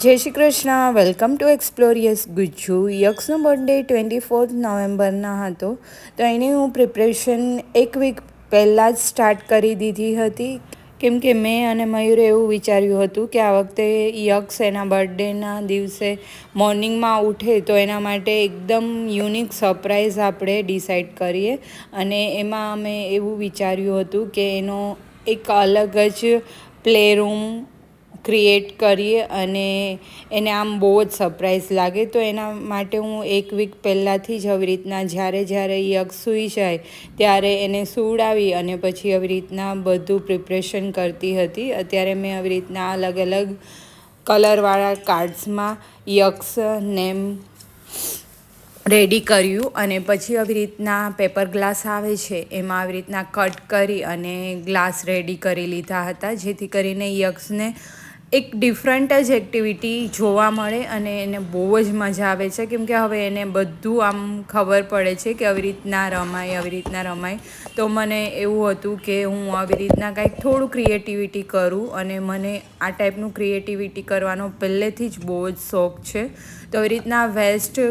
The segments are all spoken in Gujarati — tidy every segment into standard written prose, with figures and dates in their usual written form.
જય Shri Krishna, welcome to Explorious Gujju. યક્ષનો બર્થડે 24 નવેમ્બરના હતો, તો એની હું પ્રિપરેશન એક વીક પહેલાં જ સ્ટાર્ટ કરી દીધી હતી. કેમ કે મેં અને મયુરે એવું વિચાર્યું હતું કે આ વખતે યક્ષ એના બર્થડેના દિવસે મોર્નિંગમાં ઉઠે તો એના માટે એકદમ યુનિક સરપ્રાઈઝ આપણે ડિસાઈડ કરીએ. અને એમાં અમે એવું વિચાર્યું હતું કે એનો એક અલગ જ પ્લે રૂમ ક્રિએટ કરીએ અને એને આમ બહુ જ સરપ્રાઈઝ લાગે. તો એના માટે હું એક વીક પહેલાંથી જ આવી રીતના જ્યારે યક્ષ સૂઈ જાય ત્યારે એને સુવડાવી અને પછી આવી રીતના બધું પ્રિપરેશન કરતી હતી. અત્યારે મેં આવી રીતના અલગ અલગ કલરવાળા કાર્ડ્સમાં યક્ષ નેમ રેડી કર્યું અને પછી આવી રીતના પેપર ગ્લાસ આવે છે એમાં આવી રીતના કટ કરી અને ગ્લાસ રેડી કરી લીધા હતા, જેથી કરીને યક્ષને એક ડિફરન્ટ જ એક્ટિવિટી જોવા મળે અને એને બહુ જ મજા આવે છે. કેમ કે હવે એને બધું આમ ખબર પડે છે કે આવી રીતના રમાય. તો મને એવું હતું કે હું આવી રીતના કાંઈક થોડું ક્રિએટિવિટી કરું અને મને આ ટાઈપનું ક્રિએટિવિટી કરવાનો પહેલેથી જ બહુ જ શોખ છે. તો આવી રીતના વેસ્ટ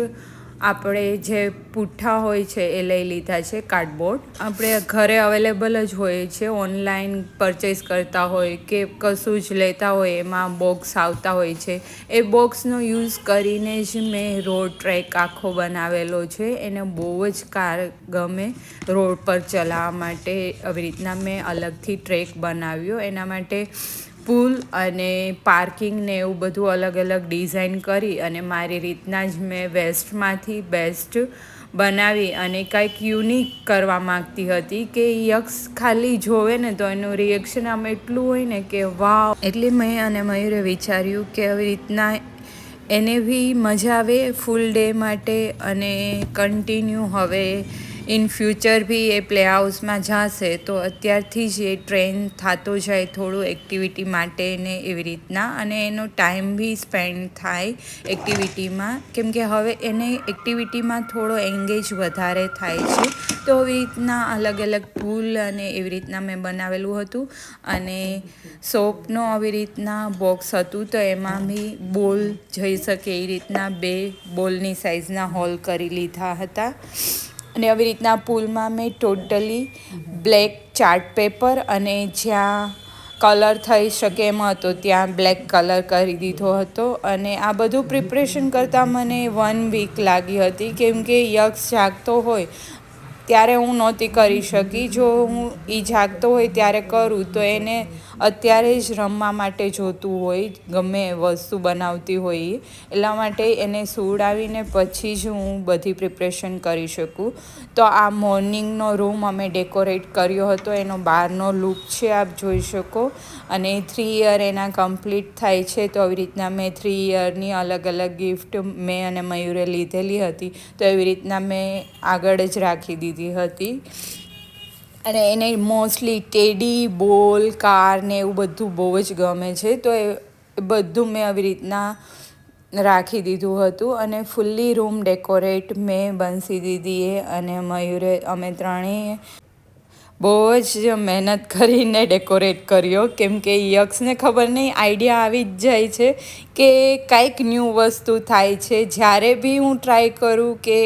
આપણે જે પુઠ્ઠા હોય છે એ લઈ લીધા છે, કાર્ડબોર્ડ આપણે ઘરે અવેલેબલ જ હોય છે. ઓનલાઈન પરચેસ કરતા હોય કે કશું જ લેતા હોય એમાં બોક્સ આવતા હોય છે. એ બોક્સનો યુઝ કરીને જ મેં રોડ ટ્રેક આખો બનાવેલો છે. એને બહુ જ ગમે રોડ પર ચલાવવા માટે. આવી રીતના મેં અલગથી ટ્રેક બનાવ્યો એના માટે. પુલ અને પાર્કિંગને એવું બધું અલગ અલગ ડિઝાઇન કરી અને મારી રીતના જ મેં વેસ્ટમાંથી બેસ્ટ બનાવી અને કાંઈક યુનિક કરવા માગતી હતી કે યક્ષ ખાલી જોવે ને તો એનું રિએક્શન આમ એટલું હોય ને કે વાવ. એટલે મેં અને મયુરે વિચાર્યું કે આવી રીતના એને બી મજા આવે ફૂલ ડે માટે અને કન્ટિન્યુ હવે in future be a play હાઉસમાં જશે તો અત્યારથી જ એ ટ્રેન થતો જાય થોડું એક્ટિવિટી માટે ને એવી રીતના, અને એનો ટાઈમ બી સ્પેન્ડ થાય એક્ટિવિટીમાં. કેમ કે હવે એને એક્ટિવિટીમાં થોડો એંગેજ વધારે થાય છે. તો આવી રીતના અલગ અલગ પુલ અને એવી રીતના મેં બનાવેલું હતું. અને સોપનો આવી રીતના બોક્સ હતું તો એમાં બી બોલ જઈ શકે એ રીતના 2 બોલની સાઇઝના હોલ કરી લીધા હતા. અને આવી રીતના પુલમાં મેં ટોટલી બ્લેક ચાર્ટ પેપર અને જ્યાં કલર થઈ શકે એમ હતો ત્યાં બ્લેક કલર કરી દીધો હતો. અને આ બધું પ્રિપરેશન કરતાં મને 1 વીક લાગી હતી. કેમ કે યક્ષ જાગતો હોય ત્યારે હું નહોતી કરી શકી. જો હું એ જાગતો હોય ત્યારે કરું તો એને અત્યારે જ રમવા માટે જોતું હોય, ગમે વસ્તુ બનાવતી હોય એ. એટલા માટે એને સુવડાવીને પછી જ હું બધી પ્રિપરેશન કરી શકું. તો આ મોર્નિંગનો રૂમ અમે ડેકોરેટ કર્યો હતો. એનો બહારનો લુક છે, આપ જોઈ શકો. અને 3 યર એના કમ્પ્લીટ થાય છે તો આવી રીતના મેં 3 યરની અલગ અલગ ગિફ્ટ મેં અને મયુરે લીધેલી હતી. તો એવી રીતના મેં આગળ જ રાખી દીધી હતી. અને એને મોસ્ટલી ટેડી, બોલ, કાર ને એવું બધું બહુ જ ગમે છે. તો એ બધું મેં આવી રીતના રાખી દીધું હતું. અને ફૂલ્લી રૂમ ડેકોરેટ મેં, બંસી દીદીએ અને મયુરે અમે ત્રણેય બહુ જ મહેનત કરીને ડેકોરેટ કર્યો. કેમ કે યક્ષને ખબર નહીં આઈડિયા આવી જ જાય છે કે કાંઈક ન્યૂ વસ્તુ થાય છે. જ્યારે બી હું ટ્રાય કરું કે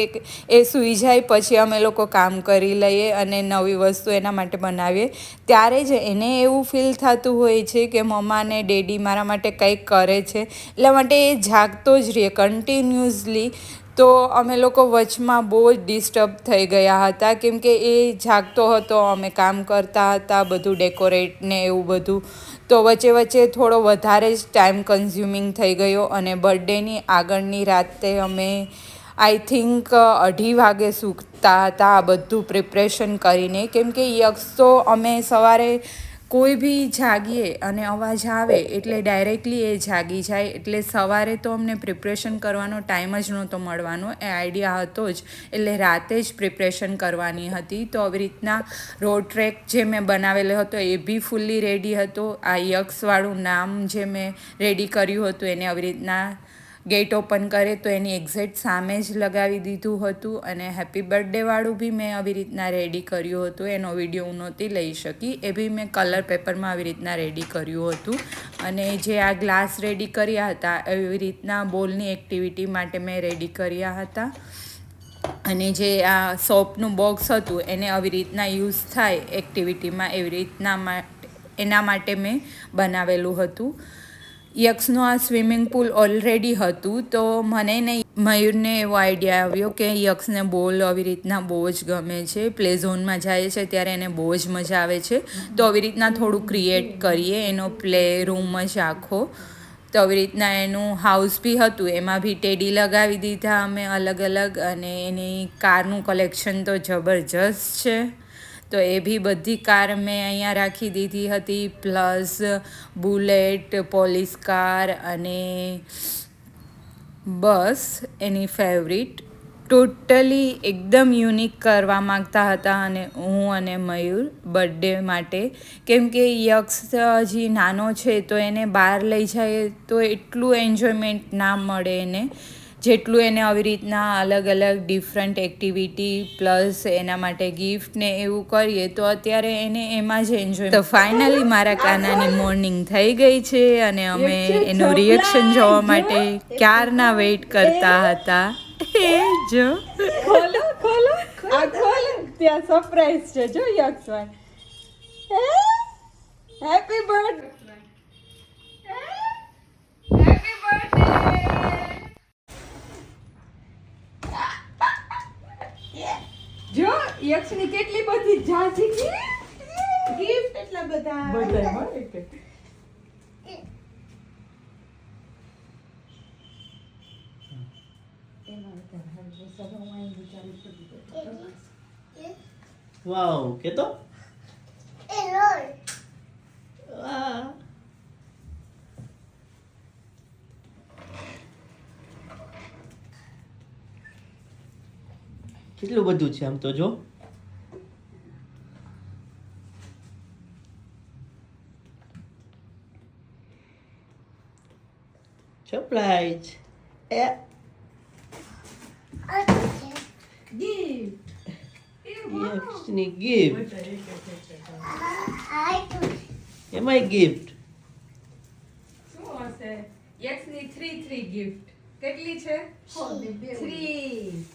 એ સૂઈ જાય પછી અમે લોકો કામ કરી લઈએ અને નવી વસ્તુ એના માટે બનાવીએ, ત્યારે જ એને એવું ફીલ થતું હોય છે કે મમ્મા ને ડેડી મારા માટે કંઈક કરે છે. એટલા માટે એ જાગતો જ રહે કન્ટિન્યુઅસલી. તો અમે લોકો વચમાં બહુ જ ડિસ્ટર્બ થઈ ગયા હતા. કેમ કે એ જાગતો હતો, અમે કામ કરતા હતા બધું ડેકોરેટ ને એવું બધું. તો વચ્ચે થોડો વધારે જ ટાઈમ કન્ઝ્યુમિંગ થઈ ગયો. અને બર્થડેની આગળની રાતે અમે આઈ થિંક 2:30 વાગે સૂતા હતા આ બધું પ્રિપરેશન કરીને. કેમ કે યક્ષ તો અમે સવારે કોઈ બી જાગીએ અને અવાજ આવે એટલે ડાયરેક્ટલી એ જાગી જાય. એટલે સવારે તો અમને પ્રિપરેશન કરવાનો ટાઈમ જ નહોતો મળવાનો. એ આઈડિયા હતો જ. એટલે રાતે જ પ્રિપરેશન કરવાની હતી. તો આવી રીતના રોડ ટ્રેક જે મેં બનાવેલો હતો એ બી ફૂલ્લી રેડી હતો. આ યક્ષવાળું નામ જે મેં રેડી કર્યું હતું એને આવી રીતના ગેટ ઓપન કરે તો એની એક્ઝેક્ટ સામે જ લગાવી દીધું હતું. અને હેપી બર્થડેવાળું બી મેં આવી રીતના રેડી કર્યું હતું. એનો વિડીયો હું નહોતી લઈ શકી, એ બી મેં કલર પેપરમાં આવી રીતના રેડી કર્યું હતું. અને જે આ ગ્લાસ રેડી કર્યા હતા એવી રીતના બોલની એક્ટિવિટી માટે મેં રેડી કર્યા હતા. અને જે આ સોપનું બોક્સ હતું એને આવી રીતના યુઝ થાય એક્ટિવિટીમાં, એવી રીતના એના માટે મેં બનાવેલું હતું. યક્ષનું આ સ્વિમિંગ પુલ ઓલરેડી હતું, તો મને નહીં મયુરને એવો આઈડિયા આવ્યો કે યક્ષને બોલ આવી રીતના બહુ જ ગમે છે, પ્લે ઝોનમાં જાય છે ત્યારે એને બહુ જ મજા આવે છે. તો આવી રીતના થોડું ક્રિએટ કરીએ એનો પ્લે રૂમ જ આખો. તો આવી રીતના એનું હાઉસ બી હતું, એમાં બી ટેડી લગાવી દીધા અમે અલગ અલગ. અને એની કારનું કલેક્શન તો જબરજસ્ત છે, તો એ બી બધી કાર મેં અહીંયા રાખી દીધી હતી. પ્લસ બુલેટ, પોલીસ કાર અને બસ એની ફેવરિટ. ટોટલી એકદમ યુનિક કરવા માગતા હતા અને હું અને મયુર બર્થડે માટે. કેમ કે યક્ષ હજી નાનો છે તો એને બહાર લઈ જાય તો એટલું એન્જોયમેન્ટ ના મળે એને, જેટલું એને આવી રીતના અલગ અલગ ડિફરન્ટ એક્ટિવિટી પ્લસ એના માટે ગિફ્ટ ને એવું કરીએ તો અત્યારે એને એમાં જ એન્જોય. તો ફાઇનલી મારા કાનાની મોર્નિંગ થઈ ગઈ છે અને અમે એનું રિએક્શન જોવા માટે ક્યારના વેઇટ કરતા હતા. જો ખોલો ખોલો આ ખોલો, ત્યાં સરપ્રાઈઝ છે જો યક્ષભાઈ. Happy birthday, happy birthday. જો યક્ષની કેટલી બધી જાજી ગિફ્ટ, એટલા બધા મળે કે વાવ કે તો કેટલું બધું છે આમ તો જો. સરપ્રાઈઝ એ યક્ષની ગિફ્ટ, એમાંય ગિફ્ટ. શું હશે યક્ષની 3 ગિફ્ટ? કેટલી છે? 3.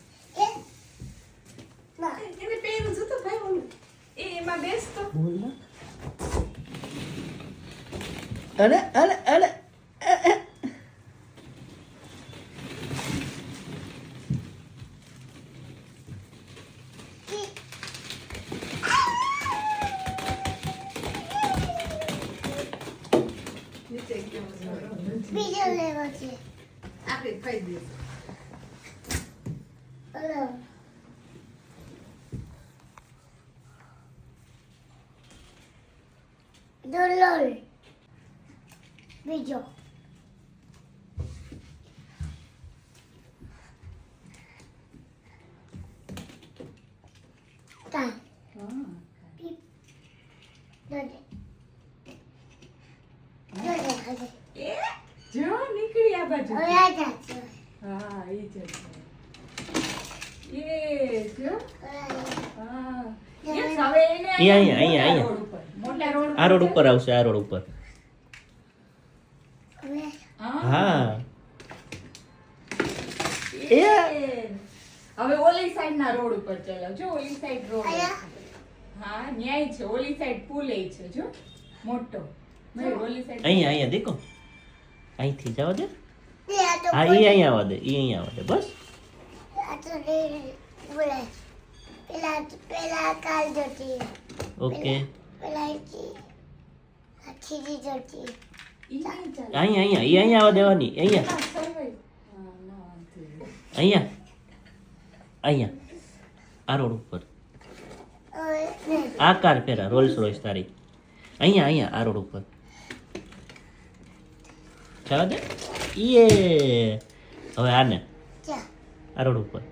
એને પેલું જતો ભાઈ ઓલું એ એમાં બેસતો બોલ ના. અરે અરે અરે બીજો લેવો છે આપણે ખાઈ દઈએ. હલો ડોલોલ બીજો કા પીપ દોડે દોડે ખાજે એ જો નીકળી આ બાજુ. હવે આ જા છે હા એ જ છે. એ જો હા યક્ષ હવે એને અહીંયા મોટા રોડ આ રોડ ઉપર આવશે, આ રોડ ઉપર. હવે હા એ હવે ઓલી સાઈડ ના રોડ ઉપર ચલાવ. જો ઓલી સાઈડ રોડ આયા હા ન્યાય છે, ઓલી સાઈડ પુલ એ છે જો મોટો. મયુર ઓલી સાઈડ અહીંયા દેખો, અહીંથી જવા દે. આ તો હા ઈ અહીંયા આવવા દે, ઈ અહીંયા આવવા દે બસ. આ તો બોલાય પેલા કાલ જોતી ઓકે પેલા આ ખીજી જોતી ઈ નહીં ચાલે. અહીંયા ઈ અહીંયા આવવા દેવાની. અહીંયા સરવાઈ હા ના વાંધો. અહીંયા અહીંયા આ રોડ ઉપર હવે આ કાર ફેરા રોલ્સ રોયસ તારી. અહીંયા આ રોડ ઉપર ચાલો દે. યે હવે આને ચા આ રોડ ઉપર.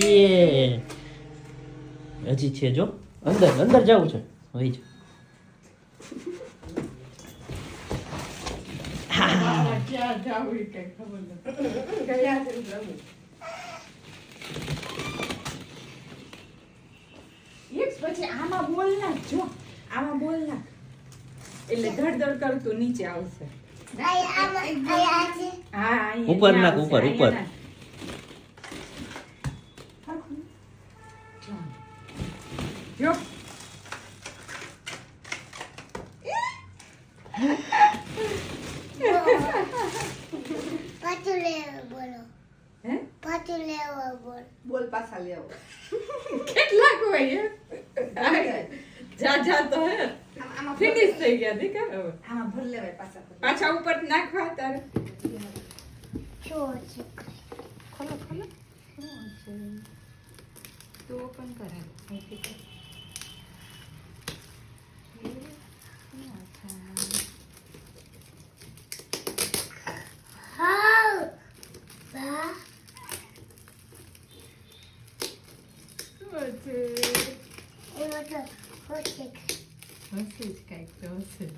યે હજી છે જો, અંદર જવું છે. હોય છે ક્યાં જાવું એ કઈ ખબર નથી ગયા છે જવું એક પછી આમાં બોલ નાખ જો આમાં બોલ નાખ એટલે ધડધડ કરતું નીચે આવશે આયા છે હા અહીંયા ઉપર નાખ, આવશે, ઉપર, ઉપર. અહીંયા નાખ. જો પાછું લેવો બોલો હે પાછું લેવો બોલો બોલ પાછા લેવો કેટલાક હોય જા જા તો હે આમાં ફિનિશ થઈ ગયા દીકરા હવે આમાં ભર લેવાય પાછા ભર પાછા ઉપર નાખવા તારે શું છે ખોલો ખોલો તો ઓપન કરે હા બા એમાં તો હોશે હશે જ કાંઈક તો હશે જ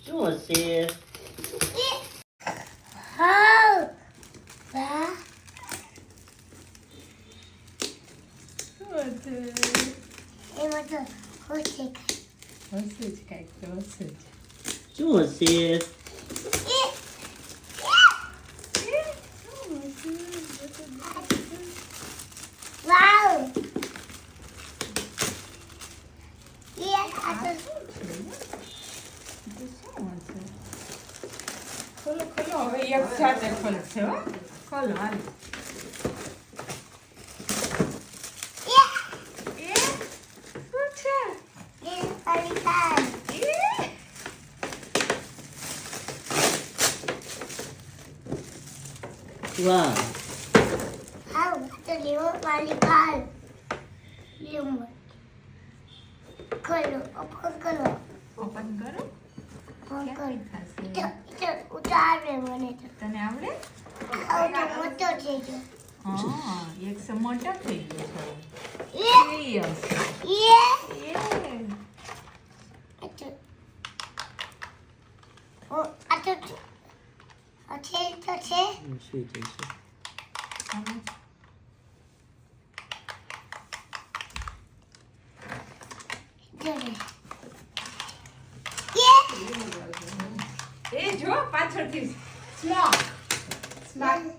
શું હશે? હા બા શું હશે એમાં તો હોશે હશે જ કાંઈક તો હશે જ શું હશે? વાવ યસ આ તો ખોલો ખોલો હવે એક સાથે ખોલશે હો ખોલો હાલ એ શું છે એ પરીક્ષા વાહ, હાઉ તો લેવો પરીક્ષા લેવો ખોલો ઓપન કરો ઓપન કરો ઓપન કરો થશે તો ઉતારે મને તો તને આવડે આવો તો મોટો થઈ ગયો હા એક સો મોટો થઈ ગયો છે એ યસ એ એ ઓ આ તો છે તો છે શું થશે? જરે એ જો પાછળથી સ્મોક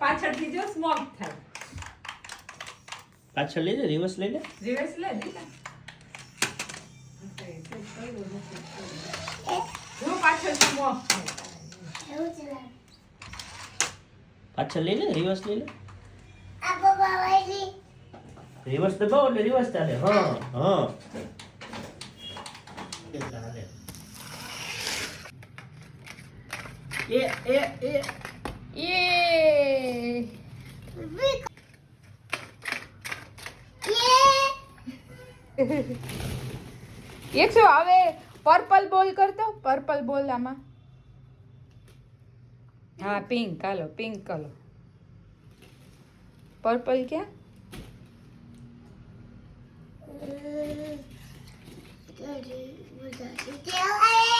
પાછળથી જો સ્મોક થાય પાછળ લઈ લે, રિવર્સ લઈ લે. જીવસ લે દીકરા જો પાછળ સ્મોક થાય એવું છે પાછળ લઈ લે, રિવર્સ લઈ લે. આ બાબા વાળી રિવર્સ દબાવો એટલે રિવર્સ ચાલે. હા હા ચાલે. એ એ એ યે એક શું હવે પર્પલ બોલ કરતો પર્પલ બોલ આમાં હા પિંક હાલો પિંક કલર પર્પલ ક્યાં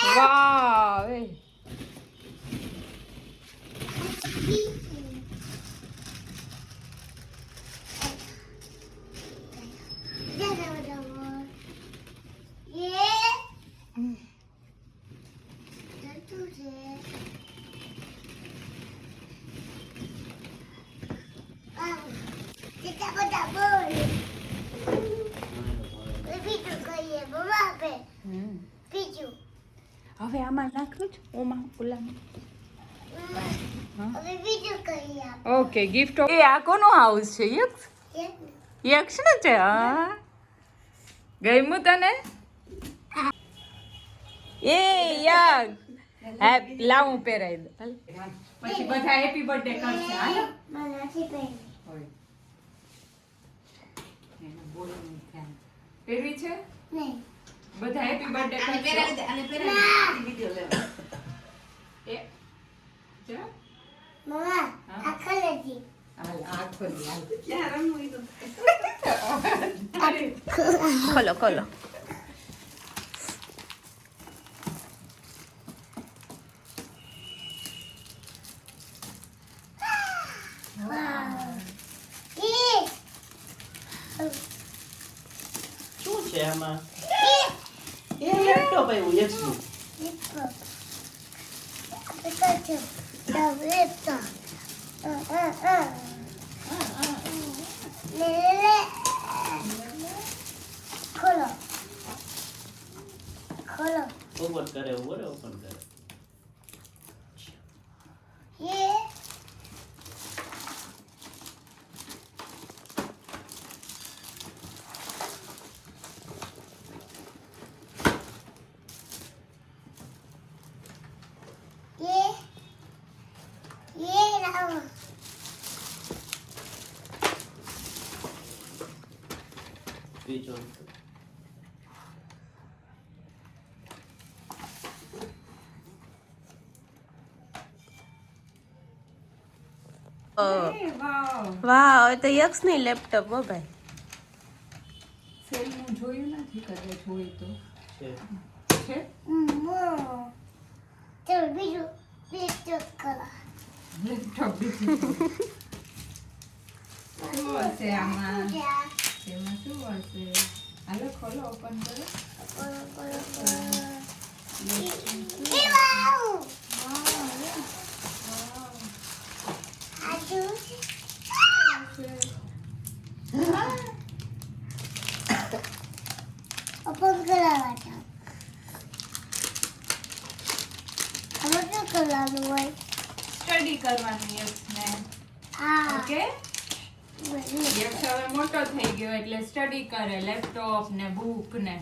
વાવ એ બીજું હવે આમાં નાખું જ ઓમાં ઓલામાં હવે બીજું કહીએ ઓકે ગિફ્ટ એ આ કોનો હાઉસ છે યક્ષ યક્ષ ને છે હા ગમ્યું તને એ યક્ષ હેપી લાવ હું પહેરાઈ દઉં હાલ. પછી બધા હેપી બર્થડે કરશે હાલો નથી પહેરી પહેરવી છે નહીં બધા હેપી બર્થડે આને કરશે પહેરાવી દે આને પહેરાવી વિડિયો લેવા એ જા મમ્મા હા. આ ખલેજી હાલ આ ખોલી હાલ ક્યાં રમવું ઈ તો ખોલો ખોલો છે આમાં? એ લેપટોપ આવ્યું એક્સનું. ખોલો ખોલો ઓપન કરે ઓપન કરે. ये ये लाओ સ્વિચ ઓન. વાહ હવે તો યક્ષની લેપટોપ હો ભાઈ. સેલનું જોયું નથી કદાચ હોય તો છે. છે चलो बीजू बीज करा લેપટોપ બીજું શું હશે આમાં એમાં શું હશે હાલો ખોલો ઓપન કરો ये वाओ आजू ओपन करा बेटा हम क्या करવાનું હોય સ્ટડી કરવાની યક્ષને આ ઓકે યક્ષ હવે મોટો થઈ ગયો એટલે સ્ટડી કરે લેપટોપ ને બુક ને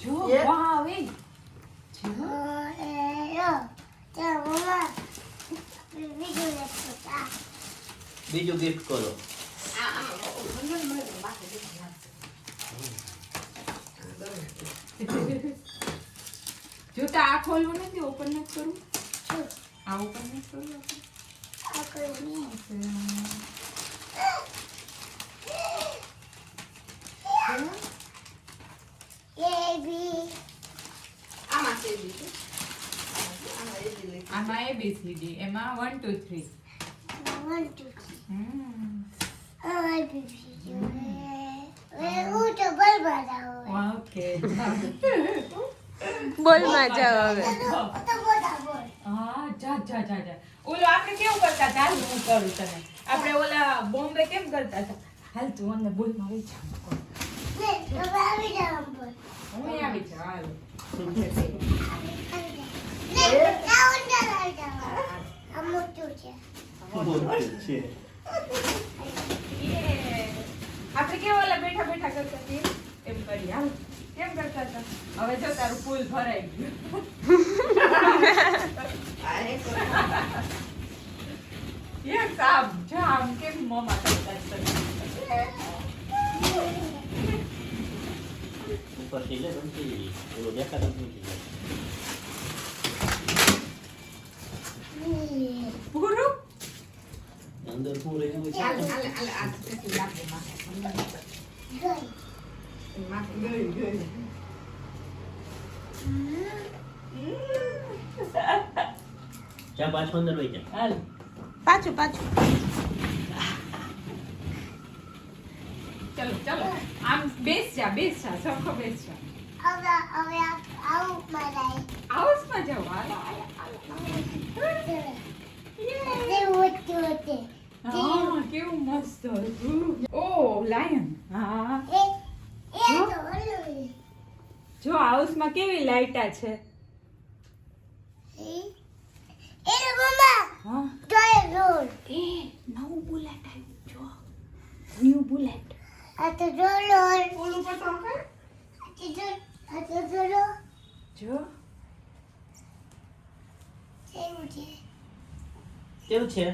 જો વાવ એ જો યો ચાલો મમ્મા બીજું લેપટોપ આ બીજું ગિફ્ટ ખોલો. જો તો આ ખોલવું નથી ઓપન નથી કરવું શું આ ઓપન નથી કરવું આ કરવું એ બી આમાં ABCD એમાં 1 2 3 1 2 હમ આ બી વે હું તો બરબાદ ઓકે બોલમાં જાઓ હવે. તો બોલા બોલ હા જા જા જા જા ઓલો આપણે કેવું કરતા હતા હાલ હું કરું તને આપણે ઓલા બોમ્બે કેમ કરતા હતા હાલ તું અંદર બોલમાં વઈ જા ને તો આવી જાવ બોલ હું આવી જા હાલ ને જાવ અંદર આવી જાવ આ મોટું છે છે. આપણે કેવા ઓલા બેઠા બેઠા કરતા હતી એમ કરી હાલ કેમ કરતા હતા હવે જો તારું ફૂલ ભરાઈ ગયું એક આમ જો આમ કેમ મમ્મા કરતા હતા ઉપરથી લે રમતી ઓલો દેખાતો જ નથી. પૂરું અંદર શું રહ્યું છે? જા પાછો અંદર વહી જા. હાલ પાછું પાછું. ચલો ચલો આમ બેસ જા સરખો બેસ જા હવે આવું મારાય હાઉસમાં જાઓ હાલો હા કેવું મસ્ત હતું ઓ લાયન હા જો હાઉસમાં કેવી લાઈટા છે હા એ નવું બુલેટ આવ્યું જો ન્યુ બુલેટ ઓલું પર તો જો કેવું છે?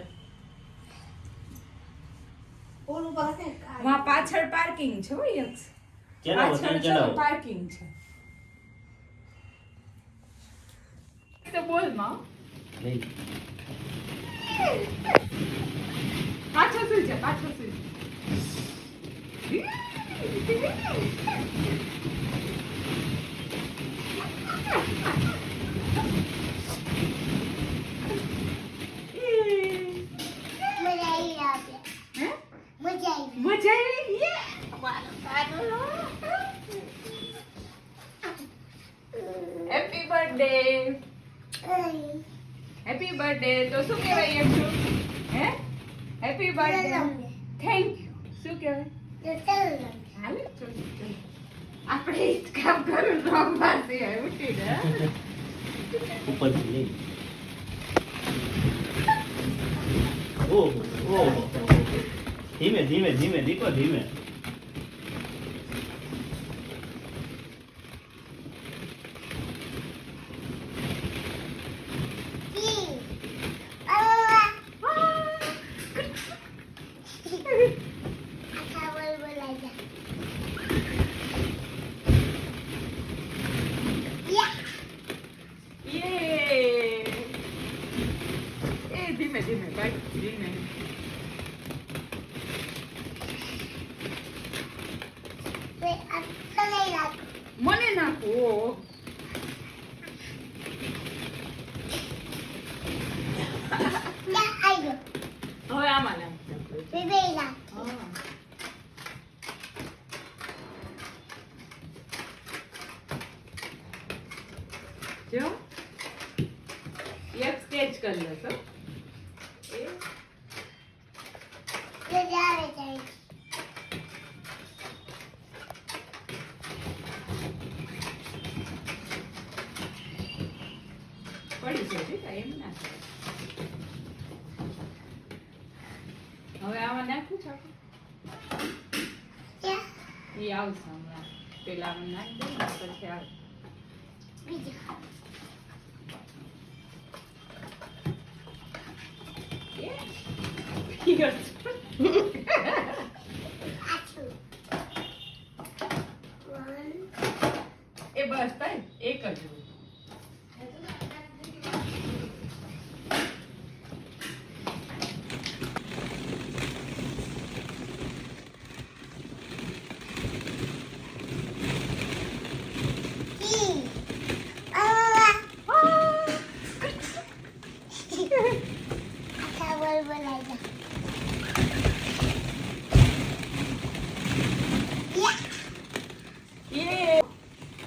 માં પાછળ પાર્કિંગ છે હો યક્ષ ચલાવો પાછળ ચલાવો. પાર્કિંગ છે તો બોલ માં લઈ. પાછો સુઈ જા હે? મજા આવી યે હેપી બર્થડે તો શું કહેવાય એમ છું હે હેપી બર્થડે થેન્ક યુ શું કહેવાય હાલો ચલો ચલો આપણે ઈ જ કામ કરું રમવાથી ઉઠીને ઉપરથી લઈ ઓહો ઓહો ધીમે ધીમે ધીમે દીકો ધીમે ધીમે ધીમે ભાઈ ધીમે મને નાખો હવે આમાં નાખ જો એક સ્કેચ કરી લેશો પડી જશે એમ ના હવે આમાં નાખું છું એ આવશે હમણાં પેલા આમાં નાખી દઉં પછી આવે એ બસ થાય એક જ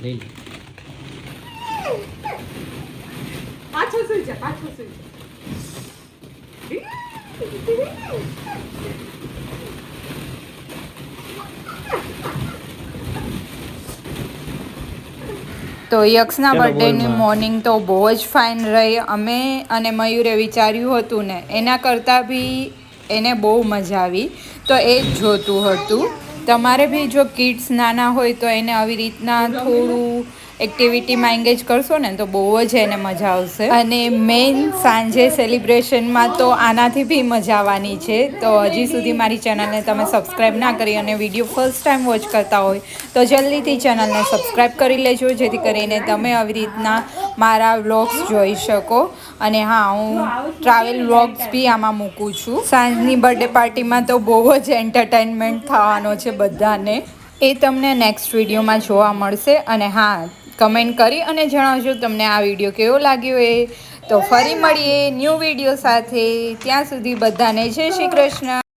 લઈ લે પાછો સુઈ જા તો યક્ષના ચલો, બર્થડેની બોલમાં. મોર્નિંગ તો બહુ જ ફાઇન રહી. અમે અને મયુરે વિચાર્યું હતું ને એના કરતાં બી એને બહુ મજા આવી, તો એ જ જોતું હતું. તમારે બી જો કિડ્સ નાના હોય તો એને આવી રીતના થોડું એક્ટિવિટીમાં એન્ગેજ કરશો ને તો બહુ જ એને મજા આવશે. અને મેઇન સાંજે સેલિબ્રેશનમાં તો આનાથી બી મજા આવવાની છે. તો હજી સુધી મારી ચેનલને તમે સબસ્ક્રાઈબ ના કરી અને વિડીયો ફર્સ્ટ ટાઈમ વોચ કરતા હોય તો જલ્દીથી ચેનલને સબસ્ક્રાઈબ કરી લેજો, જેથી કરીને તમે આવી રીતના મારા વ્લોગ્સ જોઈ શકો. અને હા, હું ટ્રાવેલ વ્લોગ્સ બી આમાં મૂકું છું. સાંજની બર્થડે પાર્ટીમાં તો બહુ જ એન્ટરટેનમેન્ટ થવાનો છે બધાને. એ તમને નેક્સ્ટ વિડીયોમાં જોવા મળશે. અને હા, કમેન્ટ કરી અને જણાવજો તમને આ વિડીયો કેવો લાગ્યો એ. તો ફરી મળીએ ન્યૂ વિડીયો સાથે. ત્યાં સુધી બધાને જય શ્રી કૃષ્ણ.